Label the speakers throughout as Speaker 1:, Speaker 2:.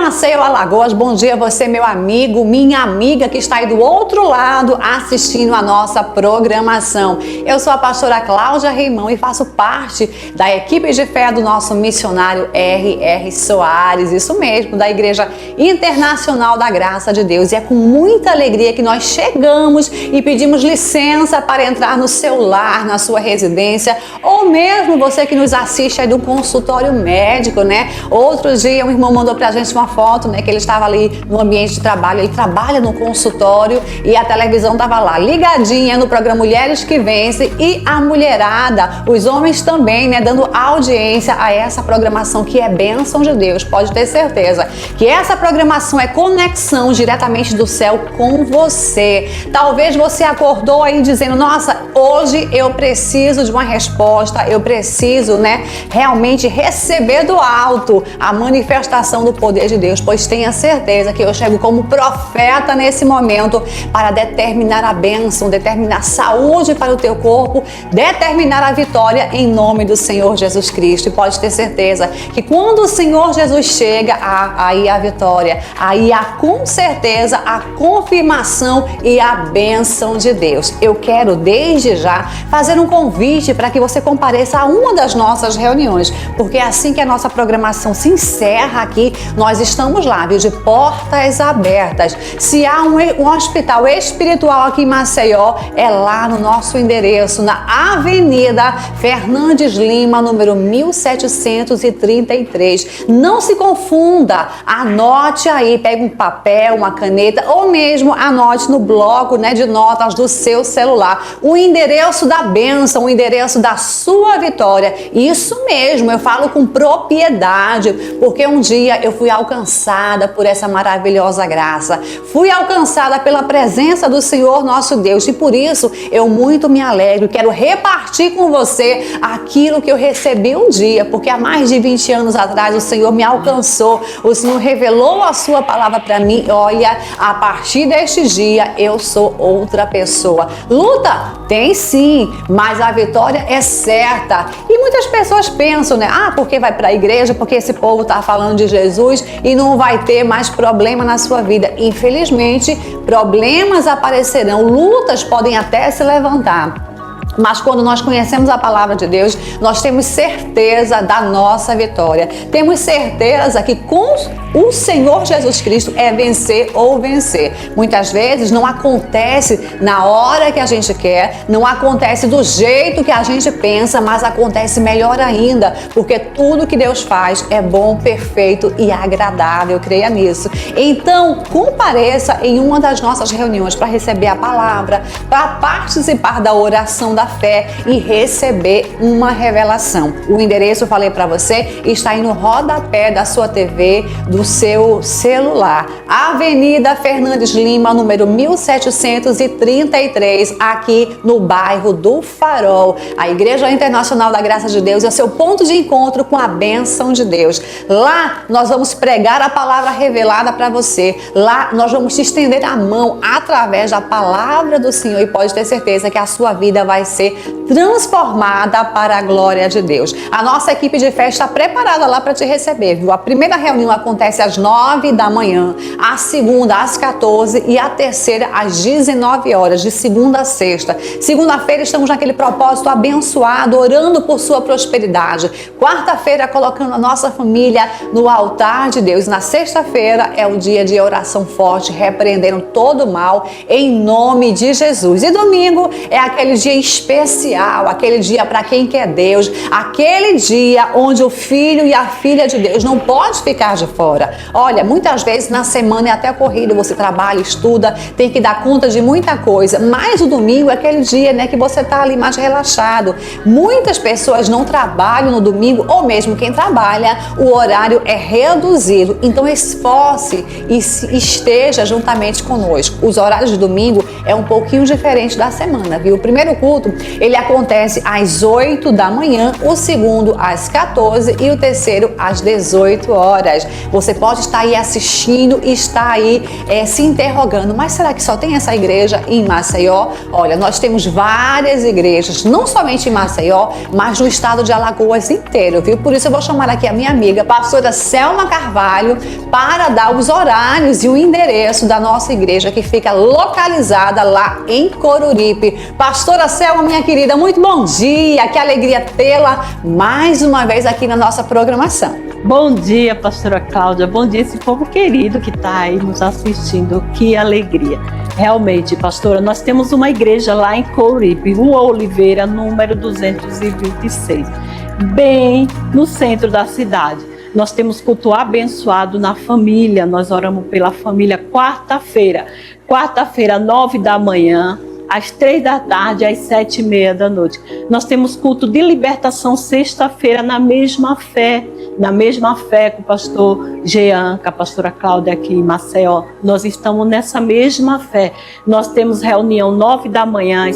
Speaker 1: Maceió, Alagoas, bom dia você, meu amigo, minha amiga que está aí do outro lado assistindo a nossa programação. Eu sou a pastora Cláudia Reimão e faço parte da equipe de fé do nosso missionário R.R. Soares, isso mesmo, da Igreja Internacional da Graça de Deus. E é com muita alegria que nós chegamos e pedimos licença para entrar no seu lar, na sua residência, ou mesmo você que nos assiste aí do consultório médico, né? Outro dia um irmão mandou pra gente uma foto, né, que ele estava ali no ambiente de trabalho, ele trabalha no consultório e a televisão estava lá ligadinha no programa Mulheres que Vencem e a mulherada, os homens também, né, dando audiência a essa programação que é bênção de Deus. Pode ter certeza que essa programação é conexão diretamente do céu com você. Talvez você acordou aí dizendo, nossa, hoje eu preciso de uma resposta, eu preciso, né, realmente receber do alto a manifestação do poder de Deus, pois tenha certeza que eu chego como profeta nesse momento para determinar a bênção, determinar saúde para o teu corpo, determinar a vitória em nome do Senhor Jesus Cristo. E pode ter certeza que quando o Senhor Jesus chega, aí a vitória, aí há com certeza a confirmação e a bênção de Deus. Eu quero desde já fazer um convite para que você compareça a uma das nossas reuniões, porque assim que a nossa programação se encerra aqui, nós estamos lá, viu, de portas abertas. Se há um hospital espiritual aqui em Maceió, é lá no nosso endereço, na Avenida Fernandes Lima, número 1733. Não se confunda, anote aí, pega um papel, uma caneta ou mesmo anote no bloco, né, de notas do seu celular o endereço da bênção, o endereço da sua vitória. Isso mesmo, eu falo com propriedade, porque um dia eu fui alcançada por essa maravilhosa graça, fui alcançada pela presença do Senhor nosso Deus, e por isso eu muito me alegro, quero repartir com você aquilo que eu recebi um dia, porque há mais de 20 anos atrás o Senhor me alcançou, o Senhor revelou a sua palavra para mim. Olha, a partir deste dia eu sou outra pessoa. Luta? Tem sim, mas a vitória é certa. E muitas pessoas pensam, né? Porque vai para a igreja, porque esse povo está falando de Jesus e não vai ter mais problema na sua vida. Infelizmente, problemas aparecerão, lutas podem até se levantar. Mas quando nós conhecemos a palavra de Deus, nós temos certeza da nossa vitória. Temos certeza que com o Senhor Jesus Cristo é vencer ou vencer. Muitas vezes não acontece na hora que a gente quer, não acontece do jeito que a gente pensa, mas acontece melhor ainda, porque tudo que Deus faz é bom, perfeito e agradável. Creia nisso. Então, compareça em uma das nossas reuniões para receber a palavra, para participar da oração da fé e receber uma revelação. O endereço, eu falei para você, está aí no rodapé da sua TV, do seu celular. Avenida Fernandes Lima, número 1733, aqui no bairro do Farol. A Igreja Internacional da Graça de Deus é o seu ponto de encontro com a bênção de Deus. Lá nós vamos pregar a palavra revelada para você. Lá nós vamos te estender a mão através da palavra do Senhor, e pode ter certeza que a sua vida vai ser transformada para a glória de Deus. A nossa equipe de fé está preparada lá para te receber, viu? A primeira reunião acontece às 9 da manhã, a segunda às 14 e a terceira às 19 horas, de segunda a sexta. Segunda-feira estamos naquele propósito abençoado, orando por sua prosperidade. Quarta-feira colocando a nossa família no altar de Deus. Na sexta-feira é o dia de oração forte, repreendendo todo o mal em nome de Jesus. E domingo é aquele dia especial, aquele dia para quem quer Deus, aquele dia onde o filho e a filha de Deus não pode ficar de fora. Olha, muitas vezes na semana é até corrido, você trabalha, estuda, tem que dar conta de muita coisa, mas o domingo é aquele dia, né, que você está ali mais relaxado. Muitas pessoas não trabalham no domingo, ou mesmo quem trabalha, o horário é reduzido. Então esforce e esteja juntamente conosco. Os horários de domingo é um pouquinho diferente da semana, viu? O primeiro culto Ele acontece às 8 da manhã, o segundo às 14 e o terceiro às 18 horas. Você pode estar aí assistindo e estar aí se interrogando, mas será que só tem essa igreja em Maceió? Olha, nós temos várias igrejas, não somente em Maceió, mas no estado de Alagoas inteiro, viu? Por isso eu vou chamar aqui a minha amiga, pastora Selma Carvalho, para dar os horários e o endereço da nossa igreja que fica localizada lá em Coruripe. Pastora Selma, minha querida, muito bom dia, que alegria tê-la mais uma vez aqui na nossa programação.
Speaker 2: Bom dia, pastora Cláudia, bom dia esse povo querido que está aí nos assistindo, que alegria. Realmente, pastora, nós temos uma igreja lá em Coruripe, Rua Oliveira, número 226, bem no centro da cidade. Nós temos culto abençoado na família, nós oramos pela família quarta-feira, 9 da manhã, às 3 da tarde, às 7h30 da noite. Nós temos culto de libertação sexta-feira na mesma fé com o pastor Jean, com a pastora Cláudia aqui em Maceió. Nós estamos nessa mesma fé. Nós temos reunião 9 da manhã,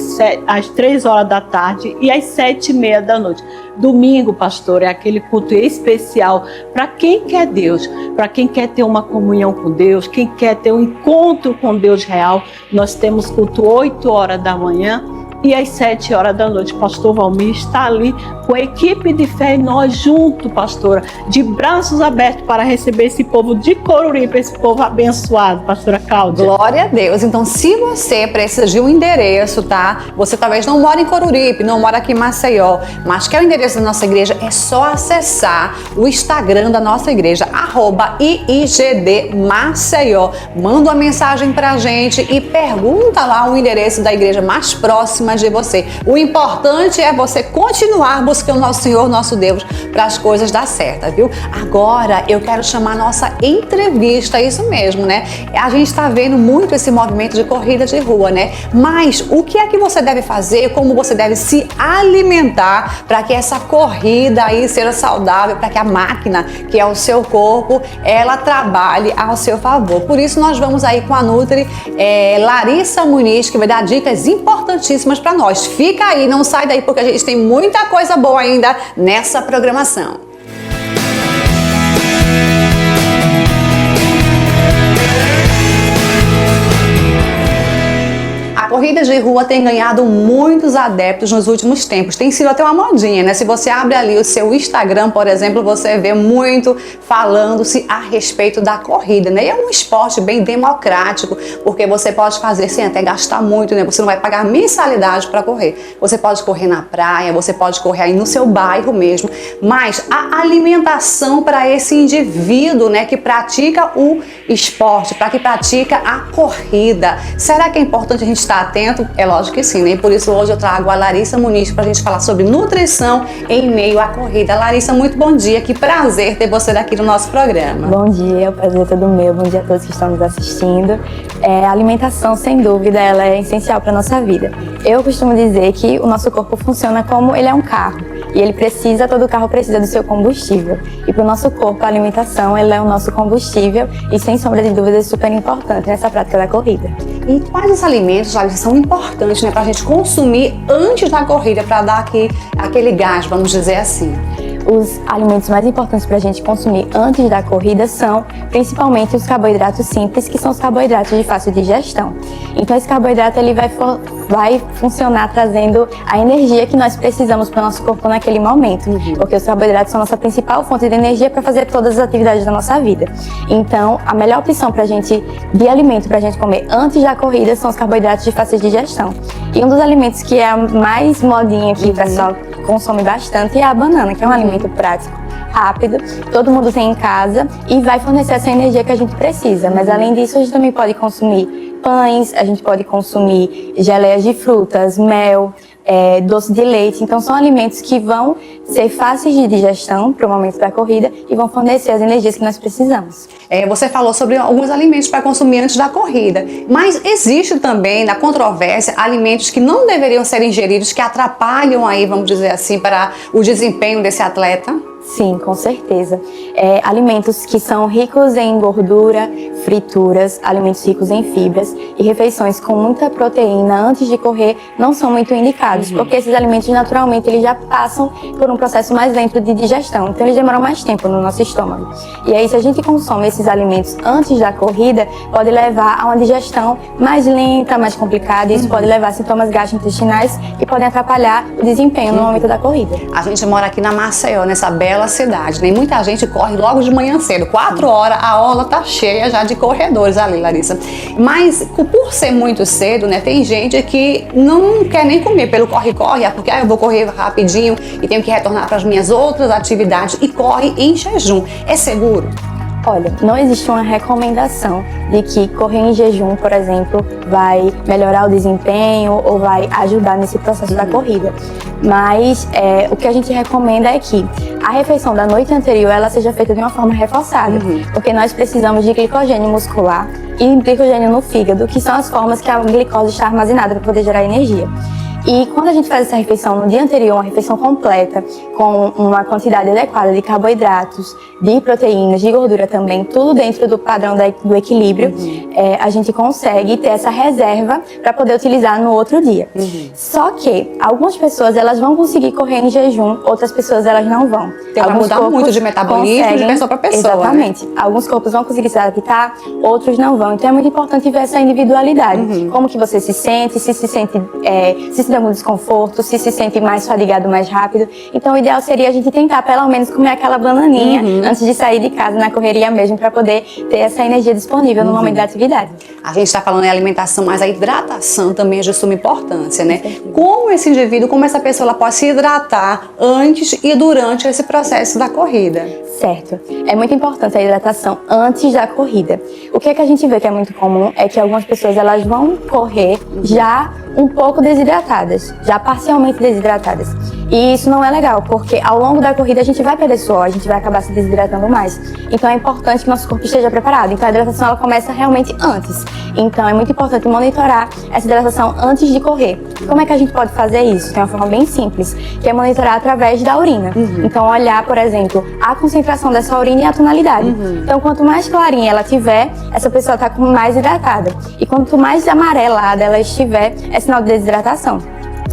Speaker 2: às 3 horas da tarde e às 7h30 da noite. Domingo, pastor, é aquele culto especial para quem quer Deus, para quem quer ter uma comunhão com Deus, quem quer ter um encontro com Deus real. Nós temos culto 8 horas da manhã e às 7 horas da noite. Pastor Valmir está ali com a equipe de fé e nós juntos, pastora, de braços abertos para receber esse povo de Coruripe, esse povo abençoado, pastora Cláudia.
Speaker 1: Glória a Deus. Então, se você precisa de um endereço, tá? Você talvez não mora em Coruripe, não mora aqui em Maceió, mas quer o endereço da nossa igreja, é só acessar o Instagram da nossa igreja, @IIGD-Maceió. Manda uma mensagem pra gente e pergunta lá o endereço da igreja mais próxima de você. O importante é você continuar buscando nosso Senhor, nosso Deus, para as coisas dar certo, viu? Agora eu quero chamar a nossa entrevista, isso mesmo, né? A gente está vendo muito esse movimento de corrida de rua, né? Mas o que é que você deve fazer, como você deve se alimentar para que essa corrida aí seja saudável, para que a máquina, que é o seu corpo, ela trabalhe ao seu favor. Por isso nós vamos aí com a Nutri Larissa Muniz, que vai dar dicas importantíssimas para nós. Fica aí, não sai daí, porque a gente tem muita coisa boa ainda nessa programação. A corrida de rua tem ganhado muitos adeptos nos últimos tempos. Tem sido até uma modinha, né? Se você abre ali o seu Instagram, por exemplo, você vê muito falando-se a respeito da corrida, né? E é um esporte bem democrático, porque você pode fazer sem até gastar muito, né? Você não vai pagar mensalidade para correr. Você pode correr na praia, você pode correr aí no seu bairro mesmo. Mas a alimentação para esse indivíduo, né, que pratica o esporte, para que pratica a corrida, será que é importante a gente estar atento? É lógico que sim, né? E por isso hoje eu trago a Larissa Muniz para a gente falar sobre nutrição em meio à corrida. Larissa, muito bom dia, que prazer ter você aqui no nosso programa.
Speaker 3: Bom dia, o prazer é todo meu, bom dia a todos que estão nos assistindo. A alimentação, sem dúvida, ela é essencial para a nossa vida. Eu costumo dizer que o nosso corpo funciona como ele é um carro. E ele precisa, todo carro precisa do seu combustível. E para o nosso corpo, a alimentação, ela é o nosso combustível e, sem sombra de dúvida, é super importante nessa prática da corrida.
Speaker 1: E quais os alimentos, Larissa, são importantes, né, para a gente consumir antes da corrida, para dar aquele gás, vamos dizer assim?
Speaker 3: Os alimentos mais importantes para a gente consumir antes da corrida são principalmente os carboidratos simples, que são os carboidratos de fácil digestão. Então esse carboidrato ele vai funcionar trazendo a energia que nós precisamos para o nosso corpo naquele momento, porque os carboidratos são a nossa principal fonte de energia para fazer todas as atividades da nossa vida. Então a melhor opção de alimento para a gente comer antes da corrida são os carboidratos de fácil digestão. E um dos alimentos que é a mais modinha que o pessoal consome bastante é a banana, que é um alimento prático, rápido, todo mundo tem em casa e vai fornecer essa energia que a gente precisa. Mas além disso, a gente também pode consumir pães, a gente pode consumir geleias de frutas, mel, doce de leite. Então são alimentos que vão ser fáceis de digestão para o momento da corrida e vão fornecer as energias que nós precisamos.
Speaker 1: Você falou sobre alguns alimentos para consumir antes da corrida, mas existe também na controvérsia alimentos que não deveriam ser ingeridos, que atrapalham aí, vamos dizer assim, para o desempenho desse atleta?
Speaker 3: Sim, com certeza. Alimentos que são ricos em gordura, frituras, alimentos ricos em fibras e refeições com muita proteína antes de correr não são muito indicados, porque esses alimentos naturalmente eles já passam por um processo mais lento de digestão, então eles demoram mais tempo no nosso estômago. E aí se a gente consome esses alimentos antes da corrida, pode levar a uma digestão mais lenta, mais complicada, e isso pode levar a sintomas gastrointestinais que podem atrapalhar o desempenho no momento da corrida.
Speaker 1: A gente mora aqui na Maceió, nessa bela cidade, né? E muita gente corre logo de manhã cedo, 4 horas, a orla tá cheia já de corredores ali, Larissa. Mas por ser muito cedo, né, tem gente que não quer nem comer pelo corre-corre, porque eu vou correr rapidinho e tenho que retornar para as minhas outras atividades e corre em jejum. É seguro?
Speaker 3: Olha, não existe uma recomendação de que correr em jejum, por exemplo, vai melhorar o desempenho ou vai ajudar nesse processo da corrida. Mas o que a gente recomenda é que a refeição da noite anterior ela seja feita de uma forma reforçada, porque nós precisamos de glicogênio muscular e glicogênio no fígado, que são as formas que a glicose está armazenada para poder gerar energia. E quando a gente faz essa refeição no dia anterior, uma refeição completa, com uma quantidade adequada de carboidratos, de proteínas, de gordura também, tudo dentro do padrão do equilíbrio, a gente consegue ter essa reserva para poder utilizar no outro dia. Só que algumas pessoas elas vão conseguir correr em jejum, outras pessoas elas não vão.
Speaker 1: Então vai mudar muito de metabolismo de pessoa para pessoa.
Speaker 3: Exatamente.
Speaker 1: Né?
Speaker 3: Alguns corpos vão conseguir se adaptar, outros não vão. Então é muito importante ver essa individualidade. Como que você se sente, se sente algum desconforto, se sente mais fadigado mais rápido. Então o ideal seria a gente tentar pelo menos comer aquela bananinha antes de sair de casa na correria mesmo, para poder ter essa energia disponível no momento da atividade.
Speaker 1: A gente está falando em alimentação, mas a hidratação também é de suma importância, né? Como esse indivíduo, como essa pessoa ela pode se hidratar antes e durante esse processo da corrida?
Speaker 3: Certo. É muito importante a hidratação antes da corrida. O que é que a gente vê que é muito comum é que algumas pessoas elas vão correr já um pouco desidratadas, já parcialmente desidratadas. E isso não é legal, porque ao longo da corrida a gente vai perder suor, a gente vai acabar se desidratando mais. Então é importante que nosso corpo esteja preparado. Então a hidratação ela começa realmente antes. Então é muito importante monitorar essa hidratação antes de correr. Como é que a gente pode fazer isso? Tem uma forma bem simples, que é monitorar através da urina. Então olhar, por exemplo, a concentração dessa urina e a tonalidade. Então quanto mais clarinha ela tiver, essa pessoa está mais hidratada. E quanto mais amarelada ela estiver, é sinal de desidratação.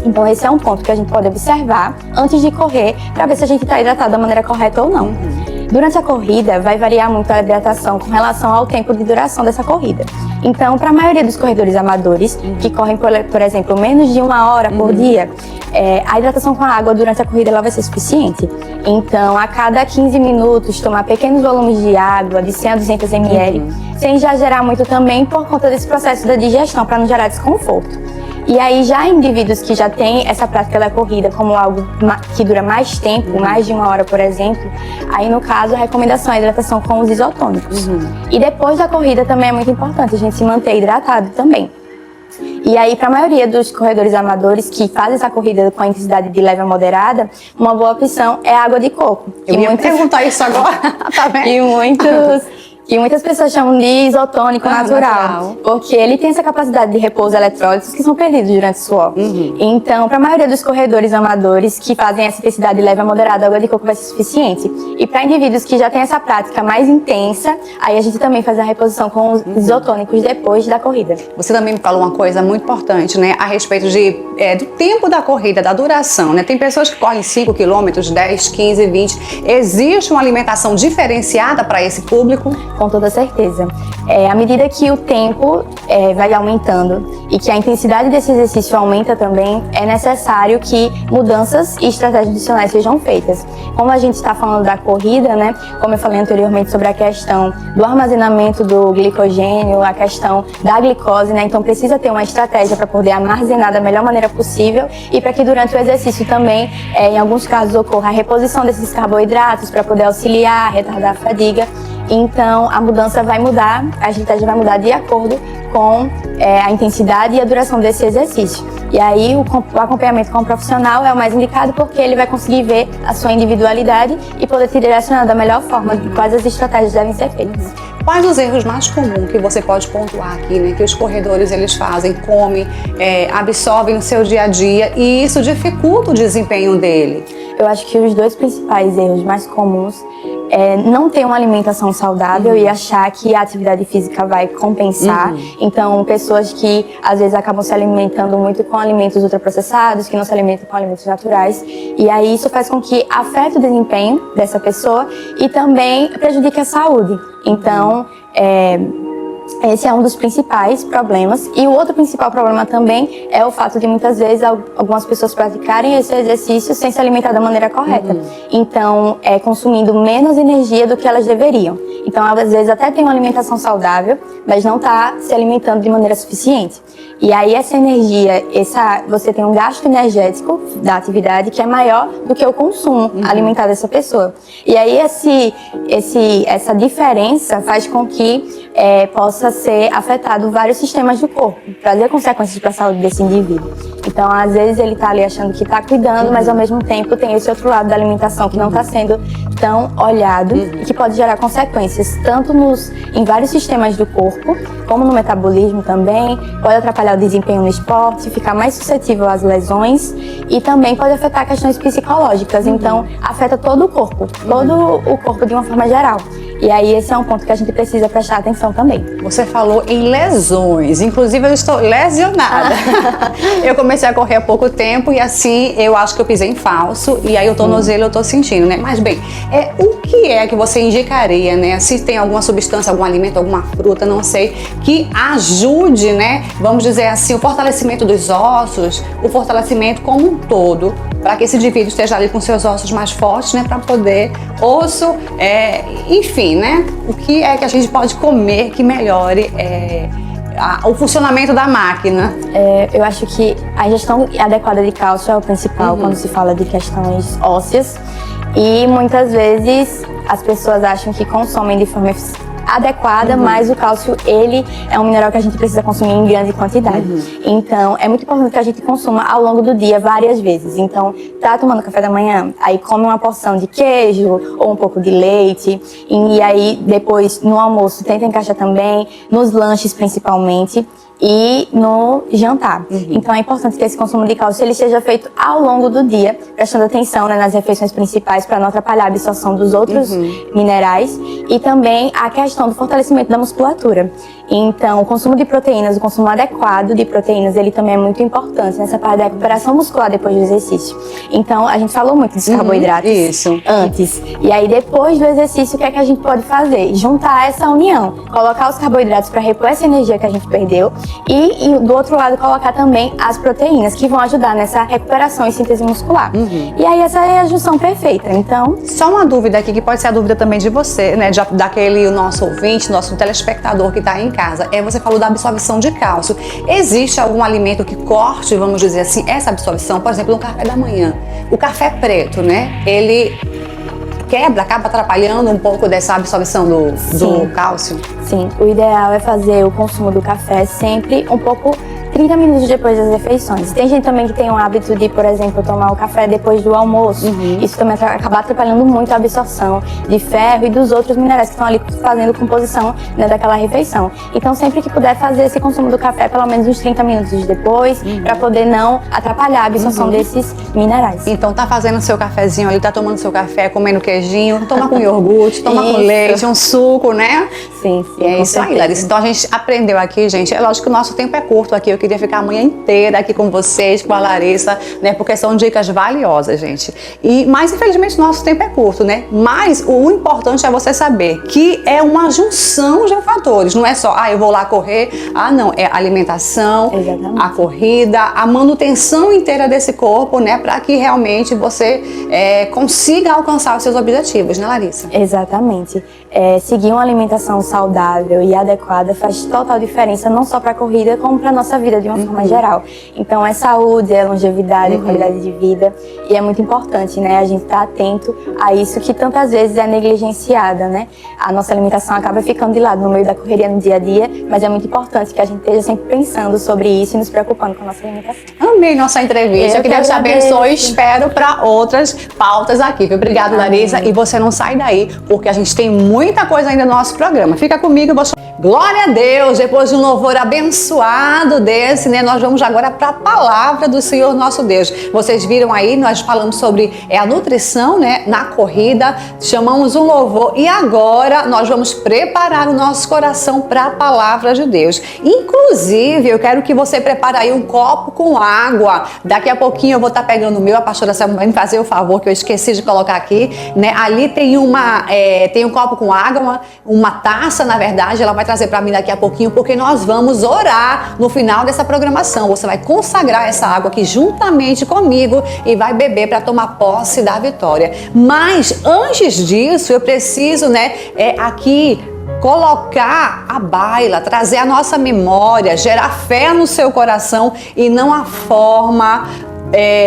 Speaker 3: Então esse é um ponto que a gente pode observar antes de correr, para ver se a gente está hidratado da maneira correta ou não. Durante a corrida, vai variar muito a hidratação com relação ao tempo de duração dessa corrida. Então, para a maioria dos corredores amadores, que correm, por exemplo, menos de 1 hora por dia, a hidratação com a água durante a corrida ela vai ser suficiente. Então, a cada 15 minutos, tomar pequenos volumes de água, de 100 a 200 ml, sem exagerar muito também por conta desse processo da digestão, para não gerar desconforto. E aí já indivíduos que já têm essa prática da corrida como algo que dura mais tempo, mais de 1 hora, por exemplo, aí no caso a recomendação é a hidratação com os isotônicos. E depois da corrida também é muito importante a gente se manter hidratado também. E aí, para a maioria dos corredores amadores que fazem essa corrida com a intensidade de leve a moderada, uma boa opção é a água de coco.
Speaker 1: Eu ia perguntar isso agora, tá vendo?
Speaker 3: E muitas pessoas chamam de isotônico natural, porque ele tem essa capacidade de repor os eletrólitos que são perdidos durante o suor. Então, para a maioria dos corredores amadores que fazem essa intensidade leve a moderada, a água de coco vai ser suficiente. E para indivíduos que já têm essa prática mais intensa, aí a gente também faz a reposição com os isotônicos depois da corrida.
Speaker 1: Você também me falou uma coisa muito importante, né, a respeito do tempo da corrida, da duração, né? Tem pessoas que correm 5 quilômetros, 10, 15, 20. Existe uma alimentação diferenciada para esse público?
Speaker 3: Com toda certeza. À medida que o tempo vai aumentando e que a intensidade desse exercício aumenta também, é necessário que mudanças e estratégias adicionais sejam feitas. Como a gente está falando da corrida, né? Como eu falei anteriormente sobre a questão do armazenamento do glicogênio, a questão da glicose, né? Então precisa ter uma estratégia para poder armazenar da melhor maneira possível e para que durante o exercício também, em alguns casos, ocorra a reposição desses carboidratos para poder auxiliar, retardar a fadiga. Então, a mudança vai mudar, a estratégia vai mudar de acordo com a intensidade e a duração desse exercício. E aí, o acompanhamento com o profissional é o mais indicado porque ele vai conseguir ver a sua individualidade e poder te direcionar da melhor forma de quais as estratégias devem ser feitas.
Speaker 1: Quais os erros mais comuns que você pode pontuar aqui, né? Que os corredores eles fazem, comem, absorvem no seu dia a dia e isso dificulta o desempenho dele?
Speaker 3: Eu acho que os 2 principais erros mais comuns não ter uma alimentação saudável e achar que a atividade física vai compensar. Então, pessoas que às vezes acabam se alimentando muito com alimentos ultraprocessados, que não se alimentam com alimentos naturais, e aí isso faz com que afete o desempenho dessa pessoa e também prejudique a saúde. Então, esse é um dos principais problemas. E o outro principal problema também é o fato de muitas vezes algumas pessoas praticarem esse exercício sem se alimentar da maneira correta. Então, consumindo menos energia do que elas deveriam. Então, às vezes até tem uma alimentação saudável, mas não está se alimentando de maneira suficiente. E aí essa energia, você tem um gasto energético da atividade que é maior do que o consumo alimentar dessa pessoa. E aí essa diferença faz com que possa ser afetado vários sistemas do corpo, trazer consequências para a saúde desse indivíduo. Então, às vezes ele está ali achando que está cuidando, mas ao mesmo tempo tem esse outro lado da alimentação que não está sendo tão olhado e que pode gerar consequências tanto em vários sistemas do corpo, como no metabolismo também, pode atrapalhar o desempenho no esporte, ficar mais suscetível às lesões e também pode afetar questões psicológicas. Então, afeta todo o corpo de uma forma geral. E aí esse é um ponto que a gente precisa prestar atenção também.
Speaker 1: Você falou em lesões, inclusive eu estou lesionada. Eu comecei a correr há pouco tempo e assim eu acho que eu pisei em falso e aí o tornozelo eu tô sentindo, né? Mas bem, o que é que você indicaria, né? Se tem alguma substância, algum alimento, alguma fruta, não sei, que ajude, né? Vamos dizer assim, o fortalecimento dos ossos, o fortalecimento como um todo, para que esse indivíduo esteja ali com seus ossos mais fortes, né? Para poder enfim, né? O que é que a gente pode comer que melhore o funcionamento da máquina?
Speaker 3: Eu acho que a ingestão adequada de cálcio é o principal quando se fala de questões ósseas. E muitas vezes as pessoas acham que consomem de forma adequada, mas o cálcio, ele é um mineral que a gente precisa consumir em grande quantidade. Então, é muito importante que a gente consuma ao longo do dia várias vezes. Então, tá tomando café da manhã, aí come uma porção de queijo ou um pouco de leite, e aí depois no almoço tenta encaixar também, nos lanches principalmente, e no jantar. Então é importante que esse consumo de cálcio ele seja feito ao longo do dia, prestando atenção, né, nas refeições principais para não atrapalhar a absorção dos outros minerais e também a questão do fortalecimento da musculatura. Então o consumo de proteínas, o consumo adequado de proteínas, ele também é muito importante nessa parte da recuperação muscular depois do exercício. Então a gente falou muito dos carboidratos antes. E aí depois do exercício, o que é que a gente pode fazer? Juntar essa união, colocar os carboidratos para repor essa energia que a gente perdeu e do outro lado colocar também as proteínas que vão ajudar nessa recuperação e síntese muscular. E aí essa é a junção perfeita. Então,
Speaker 1: só uma dúvida aqui que pode ser a dúvida também de você, né, daquele nosso ouvinte, nosso telespectador que está em casa. Você falou da absorção de cálcio. Existe algum alimento que corte, vamos dizer assim, essa absorção? Por exemplo, no café da manhã, o café preto, né? Ele acaba atrapalhando um pouco dessa absorção do cálcio?
Speaker 3: Sim, o ideal é fazer o consumo do café sempre um pouco 30 minutos depois das refeições. Tem gente também que tem o hábito de, por exemplo, tomar o café depois do almoço. Isso também acaba atrapalhando muito a absorção de ferro e dos outros minerais que estão ali fazendo composição, né, daquela refeição. Então, sempre que puder fazer esse consumo do café, pelo menos uns 30 minutos depois, para poder não atrapalhar a absorção desses minerais.
Speaker 1: Então, tá fazendo seu cafezinho ali, tá tomando seu café, comendo queijinho, toma com iogurte, toma com leite, um suco, né?
Speaker 3: Sim, sim.
Speaker 1: É isso aí, Larissa. Então, a gente aprendeu aqui, gente. É lógico que o nosso tempo é curto aqui. Eu queria ficar a manhã inteira aqui com vocês, com a Larissa, né? Porque são dicas valiosas, gente. Mas, infelizmente, nosso tempo é curto, né? Mas o importante é você saber que é uma junção de fatores. Não é só, eu vou lá correr. Não. É a alimentação, a corrida, a manutenção inteira desse corpo, né? Para que realmente você consiga alcançar os seus objetivos, né, Larissa?
Speaker 3: Exatamente. Seguir uma alimentação saudável e adequada faz total diferença, não só para a corrida, como para a nossa vida de uma forma geral. Então, é saúde, é longevidade, é qualidade de vida. E é muito importante, né, a gente estar atento a isso que tantas vezes é negligenciada, né? A nossa alimentação acaba ficando de lado no meio da correria no dia a dia, mas é muito importante que a gente esteja sempre pensando sobre isso e nos preocupando com a nossa alimentação.
Speaker 1: Amei nossa entrevista. Que Deus te abençoe. Espero para outras pautas aqui. Obrigada, Larissa. E você não sai daí, porque a gente tem muito muita coisa ainda no nosso programa. Fica comigo, eu vou... Glória a Deus, depois de um louvor abençoado desse, né, nós vamos agora para a palavra do Senhor nosso Deus. Vocês viram aí, nós falamos sobre a nutrição, né, na corrida, chamamos um louvor e agora nós vamos preparar o nosso coração para a palavra de Deus. Inclusive, eu quero que você prepare aí um copo com água. Daqui a pouquinho eu vou estar pegando o meu, a pastora Selma vai me fazer o favor que eu esqueci de colocar aqui, né? Ali tem tem um copo com água, uma taça, na verdade, ela vai trazer para mim daqui a pouquinho, porque nós vamos orar no final dessa programação. Você vai consagrar essa água aqui juntamente comigo e vai beber para tomar posse da vitória. Mas antes disso, eu preciso, né, aqui colocar a baila, trazer a nossa memória, gerar fé no seu coração e não a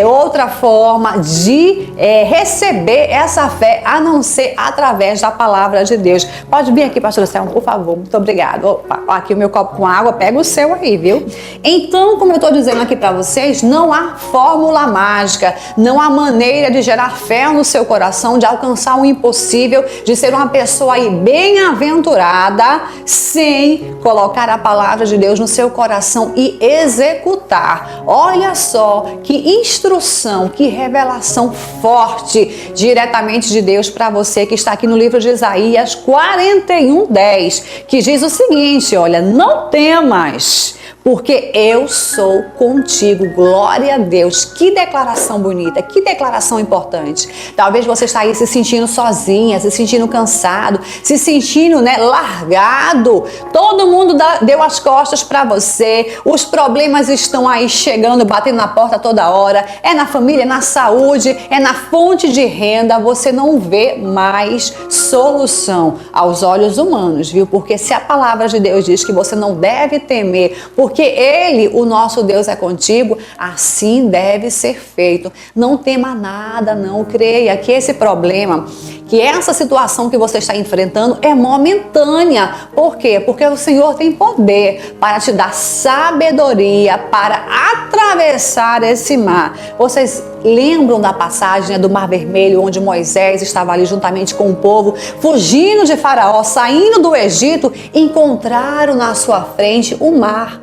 Speaker 1: outra forma de receber essa fé, a não ser através da palavra de Deus. Pode vir aqui, pastora Selma, por favor. Muito obrigada. Opa, aqui o meu copo com água, pega o seu aí, viu? Então, como eu estou dizendo aqui para vocês, não há fórmula mágica, não há maneira de gerar fé no seu coração, de alcançar o impossível, de ser uma pessoa aí bem-aventurada, sem colocar a palavra de Deus no seu coração e executar. Olha só que instrução, que revelação forte diretamente de Deus para você que está aqui no livro de Isaías 41:10, que diz o seguinte: olha, não temas, porque eu sou contigo. Glória a Deus. Que declaração bonita, que declaração importante. Talvez você está aí se sentindo sozinha, se sentindo cansado, se sentindo, né, largado. Todo mundo deu as costas para você. Os problemas estão aí chegando, batendo na porta toda hora. É na família, é na saúde, é na fonte de renda. Você não vê mais solução aos olhos humanos, viu? Porque se a palavra de Deus diz que você não deve temer, porque Ele, o nosso Deus, é contigo, assim deve ser feito. Não tema nada, não. Creia que esse problema, que essa situação que você está enfrentando é momentânea. Por quê? Porque o Senhor tem poder para te dar sabedoria para atravessar esse mar. Vocês lembram da passagem, né, do Mar Vermelho, onde Moisés estava ali juntamente com o povo, fugindo de Faraó, saindo do Egito, encontraram na sua frente o mar.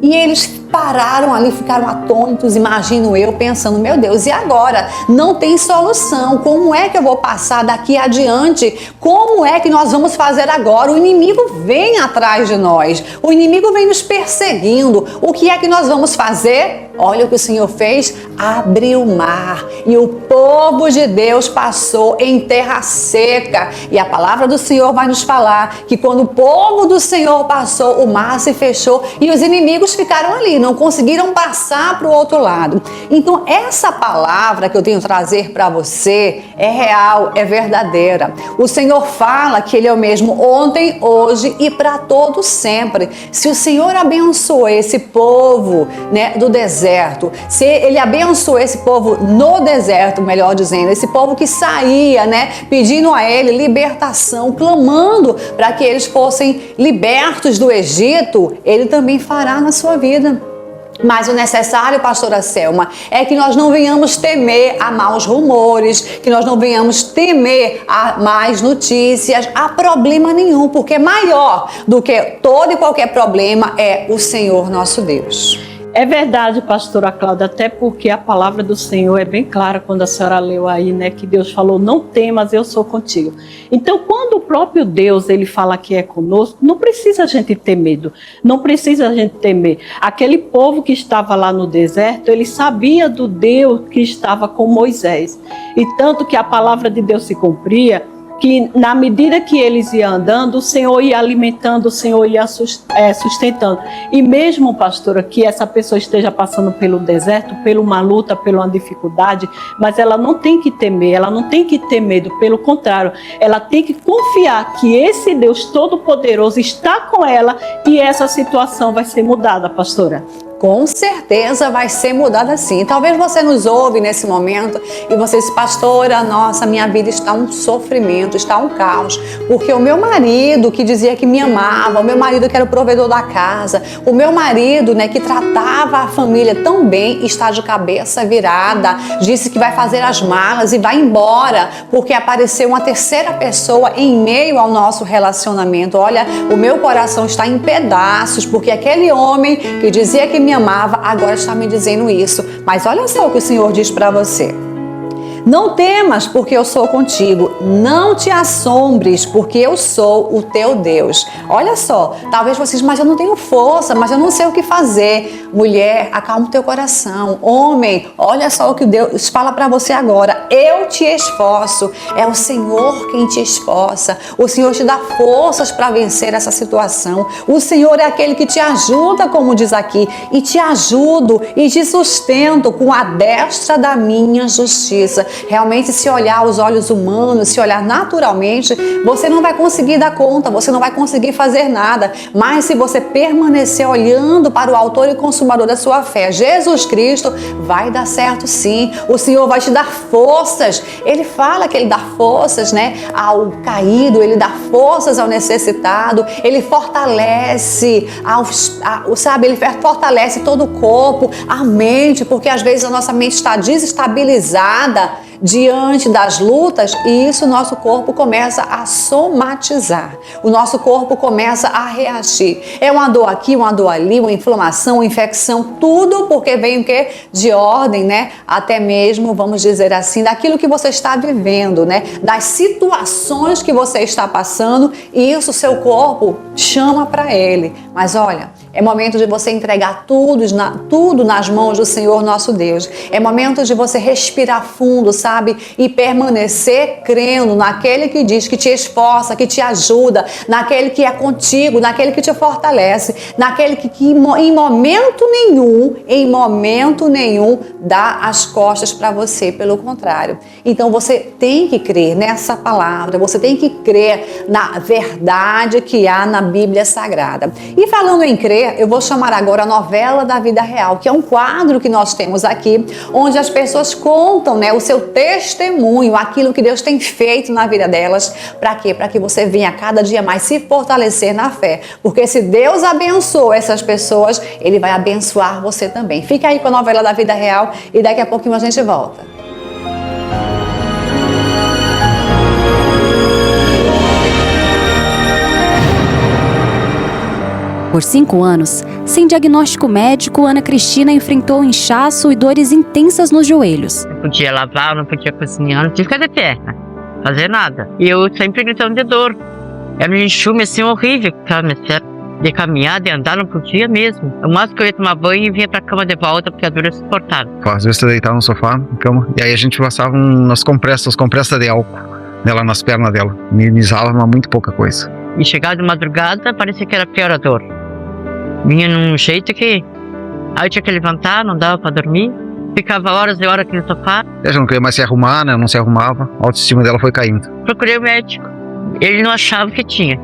Speaker 1: E eles pararam ali, ficaram atônitos, imagino eu, pensando, meu Deus, e agora? Não tem solução. Como é que eu vou passar daqui adiante? Como é que nós vamos fazer agora? O inimigo vem atrás de nós. O inimigo vem nos perseguindo. O que é que nós vamos fazer? Olha o que o Senhor fez, abriu o mar e o povo de Deus passou em terra seca. E a palavra do Senhor vai nos falar que quando o povo do Senhor passou, o mar se fechou e os inimigos ficaram ali, não conseguiram passar para o outro lado. Então essa palavra que eu tenho a trazer para você é real, é verdadeira. O Senhor fala que Ele é o mesmo ontem, hoje e para todo sempre. Se o Senhor abençoou esse povo, né, do deserto, se Ele abençoou esse povo no deserto, melhor dizendo, esse povo que saía, né, pedindo a Ele libertação, clamando para que eles fossem libertos do Egito, Ele também fará na sua vida. Mas o necessário, pastora Selma, é que nós não venhamos temer a maus rumores, que nós não venhamos temer a más notícias, a problema nenhum, porque maior do que todo e qualquer problema é o Senhor nosso Deus.
Speaker 2: É verdade, pastora Cláudia, até porque a palavra do Senhor é bem clara quando a senhora leu aí, né, que Deus falou, não temas, eu sou contigo. Então, quando o próprio Deus, Ele fala que é conosco, não precisa a gente ter medo, não precisa a gente temer. Aquele povo que estava lá no deserto, ele sabia do Deus que estava com Moisés. E tanto que a palavra de Deus se cumpria, que na medida que eles iam andando, o Senhor ia alimentando, o Senhor ia sustentando. E mesmo, pastora, que essa pessoa esteja passando pelo deserto, por uma luta, por uma dificuldade, mas ela não tem que temer, ela não tem que ter medo, pelo contrário, ela tem que confiar que esse Deus Todo-Poderoso está com ela e essa situação vai ser mudada, pastora.
Speaker 1: com certeza vai ser mudada sim. Talvez você nos ouve nesse momento e você diz, pastora, nossa, minha vida está um sofrimento, está um caos, porque o meu marido que dizia que me amava, o meu marido que era o provedor da casa, o meu marido, né, que tratava a família tão bem, está de cabeça virada, disse que vai fazer as malas e vai embora, porque apareceu uma terceira pessoa em meio ao nosso relacionamento. Olha, o meu coração está em pedaços, porque aquele homem que dizia que me amava, agora está me dizendo isso. Mas olha só o que o Senhor diz para você. Não temas, porque eu sou contigo. Não te assombres, porque eu sou o teu Deus. Olha só, talvez vocês, mas eu não tenho força, mas eu não sei o que fazer. Mulher, acalma o teu coração. Homem, olha só o que Deus fala para você agora. Eu te esforço. É o Senhor quem te esforça. O Senhor te dá forças para vencer essa situação. O Senhor é aquele que te ajuda, como diz aqui, e te ajudo e te sustento com a destra da minha justiça. Realmente, se olhar os olhos humanos, se olhar naturalmente, você não vai conseguir dar conta, você não vai conseguir fazer nada. Mas se você permanecer olhando para o autor e consumador da sua fé, Jesus Cristo, vai dar certo sim. O Senhor vai te dar forças. Ele fala que Ele dá forças, né, ao caído, Ele dá forças ao necessitado, Ele fortalece, Ele fortalece todo o corpo, a mente, porque às vezes a nossa mente está desestabilizada diante das lutas, e isso o nosso corpo começa a somatizar, o nosso corpo começa a reagir. É uma dor aqui, uma dor ali, uma inflamação, uma infecção, tudo porque vem o quê? De ordem, né? Até mesmo, vamos dizer assim, daquilo que você está vivendo, né? Das situações que você está passando, e isso o seu corpo chama para ele. Mas olha, é momento de você entregar tudo nas mãos do Senhor nosso Deus. É momento de você respirar fundo, sabe? E permanecer crendo naquele que diz que te esforça, que te ajuda, naquele que é contigo, naquele que te fortalece, naquele que em momento nenhum dá as costas para você, pelo contrário. Então você tem que crer nessa palavra, você tem que crer na verdade que há na Bíblia Sagrada. E falando em crer, eu vou chamar agora a novela da vida real, que é um quadro que nós temos aqui, onde as pessoas contam, né, o seu testemunho, aquilo que Deus tem feito na vida delas. Para quê? Para que você venha cada dia mais se fortalecer na fé. Porque se Deus abençoa essas pessoas, Ele vai abençoar você também. Fica aí com a novela da vida real e daqui a pouquinho a gente volta.
Speaker 4: Por 5 anos, sem diagnóstico médico, Ana Cristina enfrentou inchaço e dores intensas nos joelhos.
Speaker 5: Não podia lavar, não podia cozinhar, não podia ficar de pé, fazer nada. E eu sempre gritando de dor. Era um enxume assim horrível, de caminhar, de andar, não podia mesmo. O máximo que eu ia tomar banho e vinha pra cama de volta, porque a dor era insuportável.
Speaker 6: Às vezes você deitava no sofá, na cama, e aí a gente passava umas compressas de álcool nela, nas pernas dela. Minimizava muito pouca coisa.
Speaker 5: E chegava de madrugada, parecia que era pior a dor. Vinha num jeito que... Aí eu tinha que levantar, não dava pra dormir. Ficava horas e horas aqui no sofá.
Speaker 6: Ela não queria mais se arrumar, né? Não se arrumava. A autoestima dela foi caindo.
Speaker 5: Procurei o médico. Ele não achava que tinha.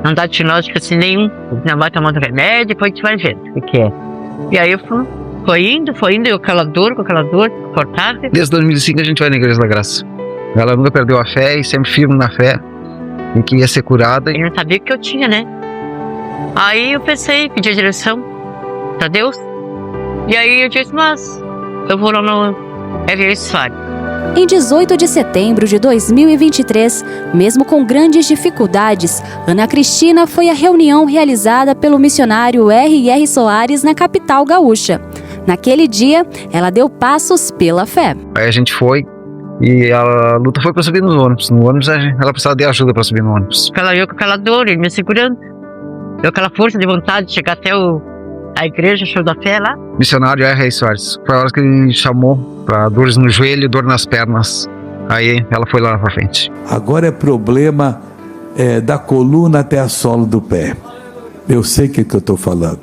Speaker 5: Não dá diagnóstico assim nenhum. Não vai tomando remédio, depois a gente vai ver o que é. E aí eu foi indo, e com aquela dor, confortável.
Speaker 6: Desde 2005 a gente vai na Igreja da Graça. Ela nunca perdeu a fé e sempre firme na fé. E que ia ser curada.
Speaker 5: Eu não sabia o que eu tinha, né? Aí eu pensei, pedi a direção pra Deus. E aí eu disse, mas eu vou lá no RR Soares.
Speaker 4: Em 18 de setembro de 2023, mesmo com grandes dificuldades, Ana Cristina foi à reunião realizada pelo missionário R.R. Soares na capital gaúcha. Naquele dia, ela deu passos pela fé.
Speaker 6: Aí a gente foi e a luta foi para subir no ônibus. No ônibus ela precisava de ajuda para subir no ônibus.
Speaker 5: Eu com aquela dor, ele me segurando. Deu aquela força de vontade de chegar até a igreja, show da fé lá.
Speaker 6: Missionário R.R. Soares. Foi a hora que ele chamou para dores no joelho, dor nas pernas. Aí ela foi lá para frente.
Speaker 7: Agora é problema da coluna até a sola do pé. Eu sei o que eu estou falando.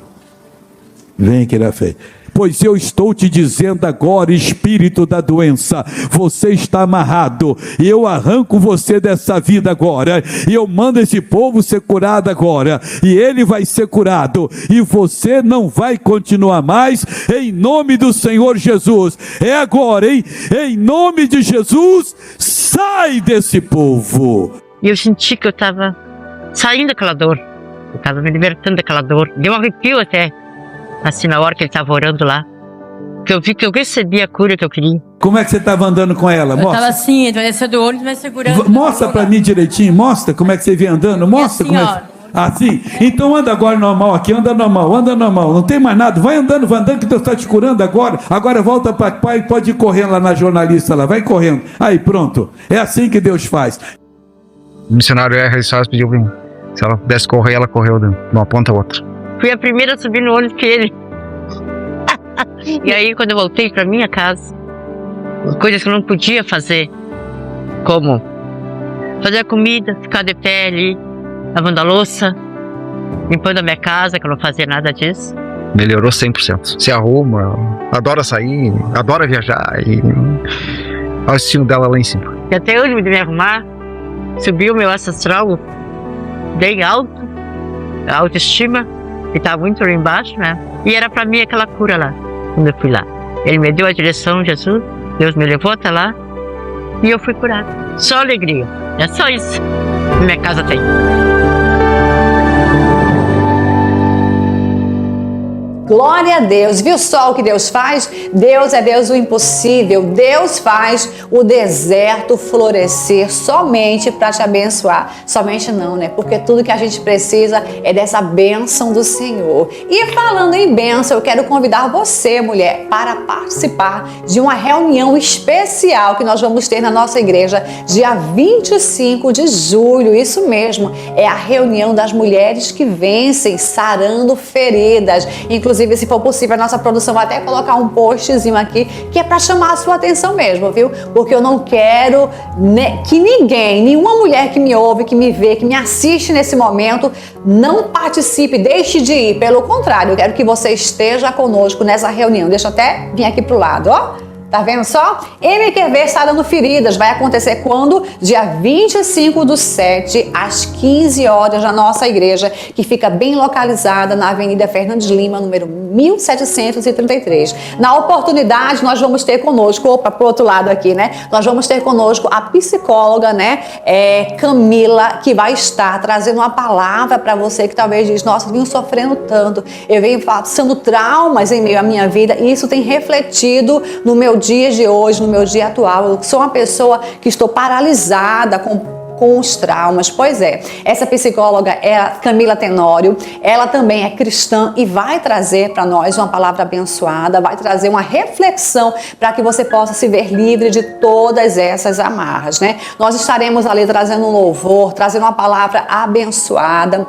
Speaker 7: Vem aqui na frente. pois eu estou te dizendo agora, espírito da doença, você está amarrado, e eu arranco você dessa vida agora, e eu mando esse povo ser curado agora, e ele vai ser curado, e você não vai continuar mais, em nome do Senhor Jesus. É agora, hein? Em nome de Jesus, sai desse povo.
Speaker 5: E eu senti que eu estava saindo daquela dor. Eu estava me libertando daquela dor. Deu um arrepio até, assim, na hora que ele estava orando lá. Que eu vi que eu recebi a cura que eu queria.
Speaker 7: Como é que você estava andando com ela?
Speaker 8: Eu
Speaker 7: Mostra.
Speaker 8: estava assim, descendo o olho e vai segurando.
Speaker 7: Mostra para mim direitinho, mostra como é que você vem andando, mostra
Speaker 8: assim,
Speaker 7: como é que... Assim? Então anda agora normal aqui, anda normal, não tem mais nada, vai andando que Deus está te curando agora volta para pai, pode ir correndo lá na jornalista lá, vai correndo, aí pronto, é assim que Deus faz.
Speaker 6: O missionário R. Soares pediu pra mim, se ela pudesse correr, ela correu de uma ponta a outra.
Speaker 5: Fui a primeira a subir no ônibus que ele. E aí quando eu voltei para minha casa, coisas que eu não podia fazer, como fazer a comida, ficar de pé ali, lavando a louça, limpando a minha casa, que eu não fazia nada disso.
Speaker 6: Melhorou 100%. Se arruma, adora sair, adora viajar. E olha o estilo dela lá em cima.
Speaker 5: E até hoje de me arrumar, subiu o meu ancestral bem alto, a autoestima, que estava muito lá embaixo, né? E era para mim aquela cura lá, quando eu fui lá. Ele me deu a direção, Jesus, Deus me levou até lá e eu fui curada. Só alegria, é só isso. Minha casa tem.
Speaker 1: Glória a Deus, viu só o que Deus faz? Deus é Deus do impossível, Deus faz o deserto florescer somente para te abençoar. Somente não, né? Porque tudo que a gente precisa é dessa bênção do Senhor. E falando em bênção, eu quero convidar você, mulher, para participar de uma reunião especial que nós vamos ter na nossa igreja dia 25 de julho, isso mesmo, é a reunião das mulheres que vencem, sarando feridas. Inclusive, se for possível, a nossa produção vai até colocar um postzinho aqui que é para chamar a sua atenção mesmo, viu? Porque eu não quero que ninguém, nenhuma mulher que me ouve, que me vê, que me assiste nesse momento, não participe, deixe de ir. Pelo contrário, eu quero que você esteja conosco nessa reunião. Deixa eu até vir aqui pro lado, ó. Tá vendo só? MQV Sarando Feridas vai acontecer quando? Dia 25/7, às 15 horas, na nossa igreja, que fica bem localizada na Avenida Fernandes Lima, número 1733. Na oportunidade, nós vamos ter conosco, pro outro lado aqui, né? Nós vamos ter conosco a psicóloga, né? Camila, que vai estar trazendo uma palavra para você que talvez diz, nossa, eu venho sofrendo tanto, eu venho passando traumas em meio à minha vida, e isso tem refletido no meu dia de hoje, no meu dia atual. Eu sou uma pessoa que estou paralisada com os traumas. Pois é, essa psicóloga é a Camila Tenório, ela também é cristã e vai trazer para nós uma palavra abençoada, vai trazer uma reflexão para que você possa se ver livre de todas essas amarras, né? Nós estaremos ali trazendo um louvor, trazendo uma palavra abençoada.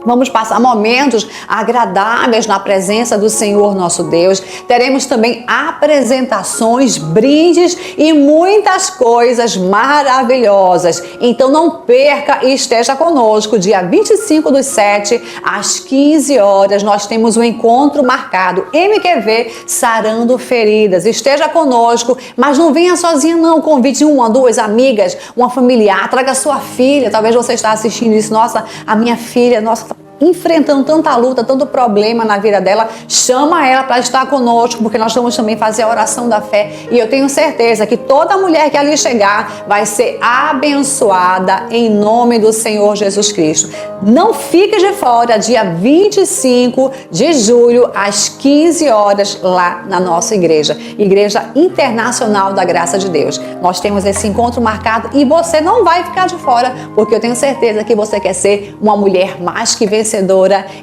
Speaker 1: Vamos passar momentos agradáveis na presença do Senhor nosso Deus. Teremos também apresentações, brindes e muitas coisas maravilhosas. Então não perca e esteja conosco. Dia 25/7, às 15 horas, nós temos um encontro marcado. MQV Sarando Feridas. Esteja conosco, mas não venha sozinha não. Convide uma, duas amigas, uma familiar. Traga sua filha. Talvez você está assistindo isso. Nossa, a minha filha, nossa, enfrentando tanta luta, tanto problema na vida dela, chama ela para estar conosco, porque nós vamos também fazer a oração da fé, e eu tenho certeza que toda mulher que ali chegar vai ser abençoada em nome do Senhor Jesus Cristo. Não fique de fora, dia 25 de julho, às 15 horas, lá na nossa igreja, Igreja Internacional da Graça de Deus. Nós temos esse encontro marcado e você não vai ficar de fora, porque eu tenho certeza que você quer ser uma mulher mais que vencedora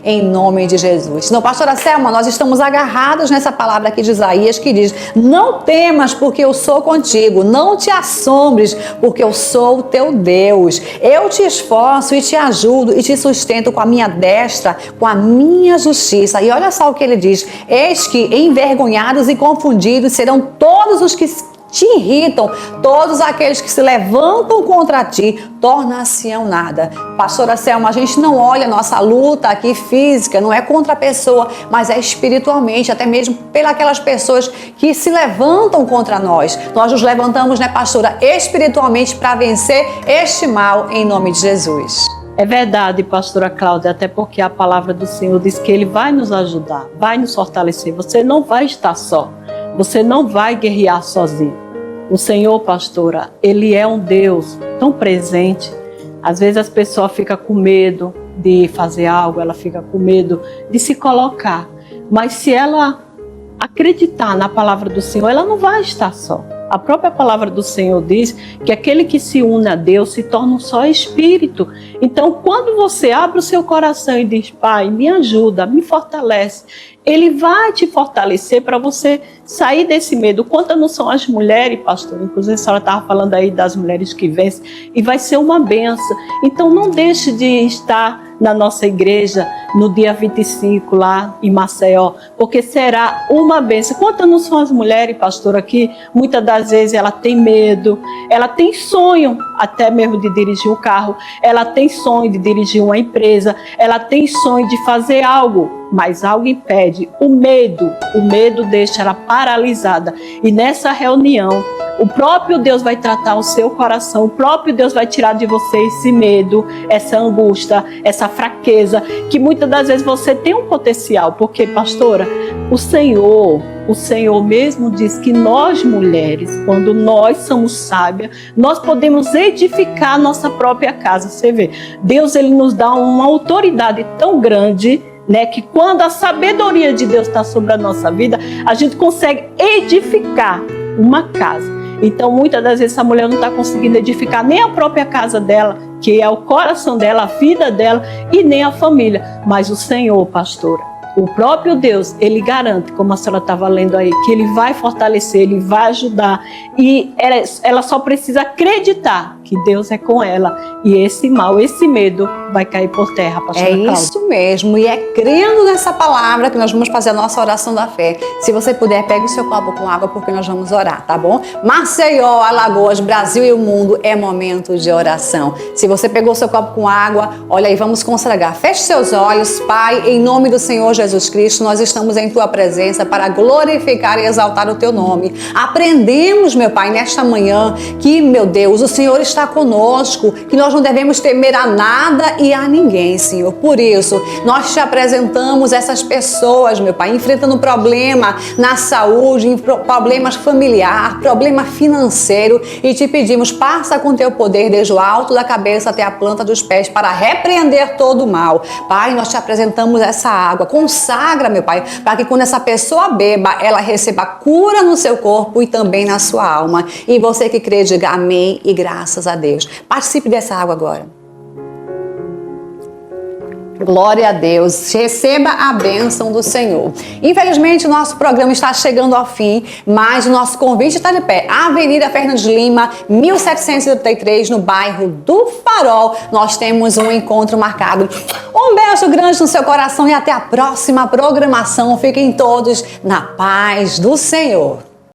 Speaker 1: em nome de Jesus. Então, pastora Selma, nós estamos agarrados nessa palavra aqui de Isaías que diz, não temas porque eu sou contigo, não te assombres porque eu sou o teu Deus. Eu te esforço e te ajudo e te sustento com a minha destra, com a minha justiça. E olha só o que ele diz, eis que envergonhados e confundidos serão todos os que te irritam, todos aqueles que se levantam contra ti, tornar-se-ão nada. Pastora Selma, a gente não olha a nossa luta aqui física, não é contra a pessoa, mas é espiritualmente, até mesmo pelas pessoas que se levantam contra nós. Nós nos levantamos, né, pastora, espiritualmente para vencer este mal em nome de Jesus.
Speaker 2: É verdade, pastora Cláudia, até porque a palavra do Senhor diz que Ele vai nos ajudar, vai nos fortalecer. Você não vai estar só, você não vai guerrear sozinho. O Senhor, pastora, Ele é um Deus tão presente. Às vezes as pessoas ficam com medo de fazer algo, ela fica com medo de se colocar. Mas se ela acreditar na palavra do Senhor, ela não vai estar só. A própria palavra do Senhor diz que aquele que se une a Deus se torna um só espírito. Então, quando você abre o seu coração e diz, Pai, me ajuda, me fortalece, Ele vai te fortalecer para você sair desse medo. Quantas não são as mulheres, pastor? Inclusive a senhora estava falando aí das mulheres que vencem, e vai ser uma benção. Então, não deixe de estar na nossa igreja no dia 25 lá em Maceió, porque será uma bênção. Quantas não são as mulheres, pastor, aqui? Muitas das vezes ela tem medo, ela tem sonho até mesmo de dirigir um carro, ela tem sonho de dirigir uma empresa, ela tem sonho de fazer algo, mas algo impede. O medo deixa ela paralisada. E nessa reunião, o próprio Deus vai tratar o seu coração, o próprio Deus vai tirar de você esse medo, essa angústia, essa fraqueza, que muitas das vezes você tem um potencial, porque, pastora, o Senhor mesmo diz que nós mulheres, quando nós somos sábias, nós podemos edificar nossa própria casa. Você vê, Deus, Ele nos dá uma autoridade tão grande, né, que quando a sabedoria de Deus está sobre a nossa vida, a gente consegue edificar uma casa. Então, muitas das vezes, essa mulher não está conseguindo edificar nem a própria casa dela, que é o coração dela, a vida dela, e nem a família. Mas o Senhor, pastora, o próprio Deus, Ele garante, como a senhora estava lendo aí, que Ele vai fortalecer, Ele vai ajudar. E ela só precisa acreditar que Deus é com ela. E esse mal, esse medo vai cair por terra, pastora Cláudia.
Speaker 1: É isso mesmo. E é crendo nessa palavra que nós vamos fazer a nossa oração da fé. Se você puder, pegue o seu copo com água, porque nós vamos orar, tá bom? Maceió, Alagoas, Brasil e o mundo, é momento de oração. Se você pegou o seu copo com água, olha aí, vamos consagrar. Feche seus olhos. Pai, em nome do Senhor Jesus Cristo, nós estamos em Tua presença para glorificar e exaltar o Teu nome. Aprendemos, meu Pai, nesta manhã que, meu Deus, o Senhor está conosco, que nós não devemos temer a nada e a ninguém, Senhor. Por isso, nós te apresentamos essas pessoas, meu Pai, enfrentando problema na saúde, problemas familiares, problema financeiro, e te pedimos, passa com Teu poder desde o alto da cabeça até a planta dos pés para repreender todo o mal. Pai, nós te apresentamos essa água, consagra, meu Pai, para que quando essa pessoa beba, ela receba cura no seu corpo e também na sua alma. E você que crê, diga amém e graças a Deus. Participe dessa água agora. Glória a Deus, receba a bênção do Senhor. Infelizmente, o nosso programa está chegando ao fim, mas o nosso convite está de pé. Avenida Fernandes Lima, 1733, no bairro do Farol. Nós temos um encontro marcado. Um beijo grande no seu coração e até a próxima programação. Fiquem todos na paz do Senhor.